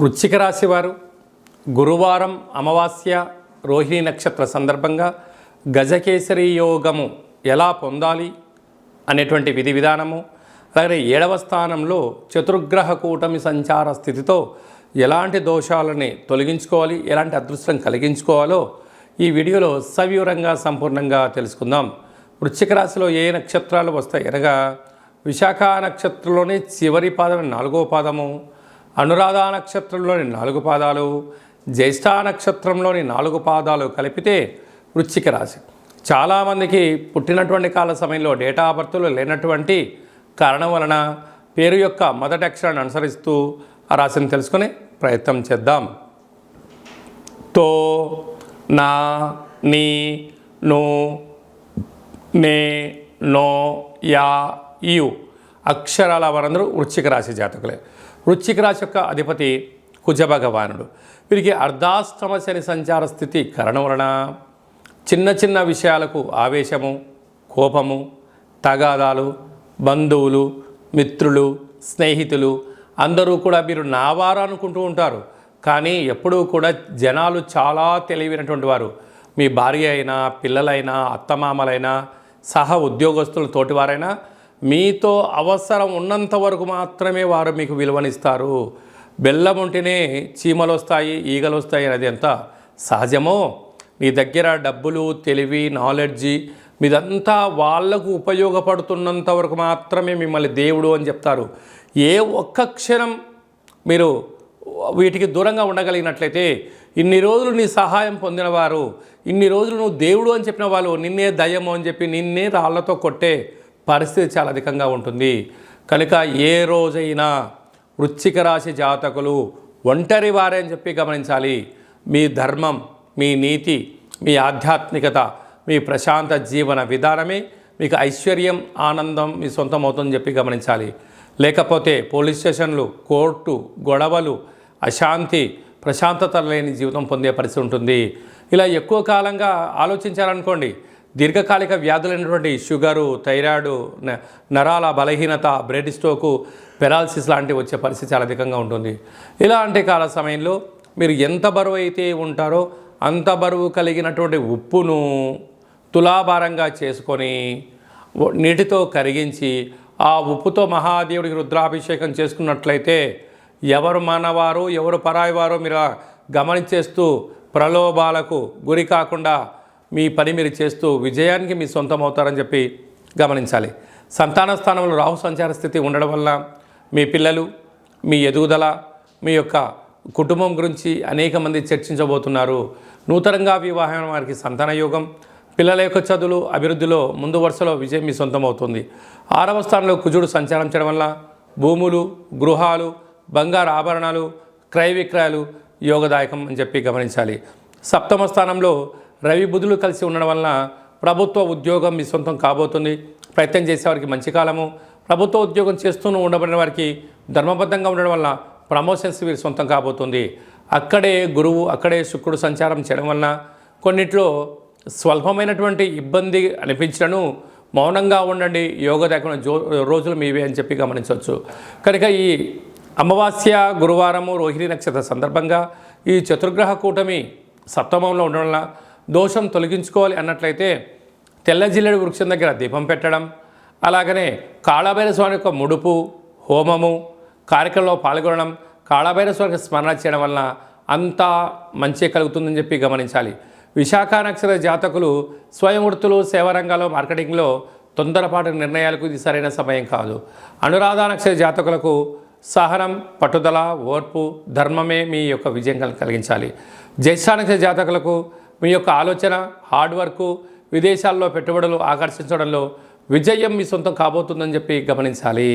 వృశ్చిక రాశి వారు గురువారం అమావాస్య రోహిణి నక్షత్ర సందర్భంగా గజకేసరి యోగము ఎలా పొందాలి అనేటువంటి విధి విధానము, అలాగే 7వ స్థానంలో చతుర్గ్రహ కూటమి సంచార స్థితితో ఎలాంటి దోషాలని తొలగించుకోవాలి, ఎలాంటి అదృష్టం కలిగించుకోవాలో ఈ వీడియోలో సవివరంగా సంపూర్ణంగా తెలుసుకుందాం. వృశ్చిక రాశిలో ఏ నక్షత్రాలు వస్తాయి అనగా విశాఖ నక్షత్రంలోని చివరి పాదం 4వ పాదము, అనురాధ నక్షత్రంలోని 4 పాదాలు, జ్యేష్ఠ నక్షత్రంలోని 4 పాదాలు కలిపితే వృశ్చిక రాశి. చాలామందికి పుట్టినటువంటి కాల సమయంలో డేటా ఆఫ్ బర్త్లు లేనటువంటి కారణం వలన పేరు యొక్క మొదటి అక్షరాన్ని అనుసరిస్తూ ఆ రాశిని తెలుసుకునే ప్రయత్నం చేద్దాం. తో, నా, నీ, ను, నే, నో, యా, యు అక్షరాల వారందరూ వృశ్చిక రాశి జాతకులే. వృశ్చిక రాశి యొక్క అధిపతి కుజ భగవానుడు. వీరికి అర్ధాష్టమ శని సంచార స్థితి కారణం వలన చిన్న చిన్న విషయాలకు ఆవేశము, కోపము, తగాదాలు, బంధువులు, మిత్రులు, స్నేహితులు అందరూ కూడా మీరు నావారు అనుకుంటూ ఉంటారు. కానీ ఎప్పుడూ కూడా జనాలు చాలా తెలివైనటువంటి వారు. మీ భార్య అయినా, పిల్లలైనా, అత్తమామలైనా, సహ ఉద్యోగస్తులు తోటివారైనా మీతో అవసరం ఉన్నంత వరకు మాత్రమే వారు మీకు విలువనిస్తారు. బెల్లం ఉంటేనే చీమలు వస్తాయి, ఈగలు వస్తాయి అనేది ఎంత సహజమో, మీ దగ్గర డబ్బులు, తెలివి, నాలెడ్జి మీదంతా వాళ్లకు ఉపయోగపడుతున్నంత వరకు మాత్రమే మిమ్మల్ని దేవుడు అని చెప్తారు. ఏ ఒక్క క్షణం మీరు వీటికి దూరంగా ఉండగలిగినట్లయితే ఇన్ని రోజులు నీ సహాయం పొందినవారు, ఇన్ని రోజులు నువ్వు దేవుడు అని చెప్పిన వాళ్ళు నిన్నే దయ్యము అని చెప్పి నిన్నే రాళ్లతో కొట్టే పరిస్థితి చాలా అధికంగా ఉంటుంది. కనుక ఏ రోజైనా వృశ్చిక రాశి జాతకులు ఒంటరి వారే అని చెప్పి గమనించాలి. మీ ధర్మం, మీ నీతి, మీ ఆధ్యాత్మికత, మీ ప్రశాంత జీవన విధానమే మీకు ఐశ్వర్యం, ఆనందం మీ సొంతం అవుతుందని చెప్పి గమనించాలి. లేకపోతే పోలీస్ స్టేషన్లు, కోర్టు, గొడవలు, అశాంతి, ప్రశాంతత లేని జీవితం పొందే పరిస్థితి ఉంటుంది. ఇలా ఎక్కువ కాలంగా ఆలోచించాలనుకోండి, దీర్ఘకాలిక వ్యాధులైనటువంటి షుగరు, థైరాయిడ్, నరాల బలహీనత, బ్రెయిన్ స్ట్రోకు, పెరాలసిస్ లాంటివి వచ్చే పరిస్థితి చాలా అధికంగా ఉంటుంది. ఇలాంటి కాల సమయంలో మీరు ఎంత బరువు అయితే ఉంటారో అంత బరువు కలిగినటువంటి ఉప్పును తులాభారంగా చేసుకొని నీటితో కరిగించి ఆ ఉప్పుతో మహాదేవుడికి రుద్రాభిషేకం చేసుకున్నట్లయితే ఎవరు మనవారు, ఎవరు పరాయివారో మీరు గమనించేస్తూ ప్రలోభాలకు గురి కాకుండా మీ పని మీరు చేస్తూ విజయానికి మీ సొంతం అవుతారని చెప్పి గమనించాలి. సంతాన స్థానంలో రాహు సంచార స్థితి ఉండడం వల్ల మీ పిల్లలు, మీ ఎదుగుదల, మీ యొక్క కుటుంబం గురించి అనేక మంది చర్చించబోతున్నారు. నూతనంగా వివాహం వారికి సంతాన యోగం, పిల్లల యొక్క చదువులు, అభివృద్ధిలో ముందు వరుసలో విజయం మీ సొంతం అవుతుంది. 6వ స్థానంలో కుజుడు సంచారం చేయడం వల్ల భూములు, గృహాలు, బంగారు ఆభరణాలు, క్రయ విక్రయాలు యోగదాయకం అని చెప్పి గమనించాలి. 7వ స్థానంలో రవి బుధులు కలిసి ఉండడం వలన ప్రభుత్వ ఉద్యోగం మీ సొంతం కాబోతుంది. ప్రయత్నం చేసేవారికి మంచి కాలము. ప్రభుత్వ ఉద్యోగం చేస్తూనే ఉండబడిన వారికి ధర్మబద్ధంగా ఉండడం వల్ల ప్రమోషన్స్ వీరి సొంతం కాబోతుంది. అక్కడే గురువు, అక్కడే శుక్రుడు సంచారం చేయడం వలన కొన్నిట్లో స్వల్పమైనటువంటి ఇబ్బంది అనిపించడను మౌనంగా ఉండండి, యోగదాయకమైన రోజులు మీవే అని చెప్పి గమనించవచ్చు. కనుక ఈ అమావాస్య, గురువారము, రోహిణి నక్షత్ర సందర్భంగా ఈ చతుర్గ్రహ కూటమి సప్తమంలో ఉండడం వల్ల దోషం తొలగించుకోవాలి అన్నట్లయితే తెల్ల జిల్లేడు వృక్షం దగ్గర దీపం పెట్టడం, అలాగనే కాళభైరవ స్వామి యొక్క ముడుపు, హోమము కార్యక్రమంలో పాల్గొనడం, కాళభైరవ స్వామికి స్మరణ చేయడం వలన అంతా మంచి కలుగుతుందని చెప్పి గమనించాలి. విశాఖ నక్షత్ర జాతకులు స్వయం వృత్తులు, సేవారంగాల్లో, మార్కెటింగ్లో తొందరపాటు నిర్ణయాలకు ఇది సరైన సమయం కాదు. అనురాధ నక్షత్ర జాతకులకు సహనం, పట్టుదల, ఓర్పు, ధర్మమే మీ యొక్క విజయం కలిగించాలి. జ్యేష్ఠ నక్షత్ర జాతకులకు మీ యొక్క ఆలోచన, హార్డ్ వర్క్, విదేశాల్లో పెట్టుబడులు ఆకర్షించడంలో విజయం మీ సొంతం కాబోతుందని చెప్పి గమనించాలి.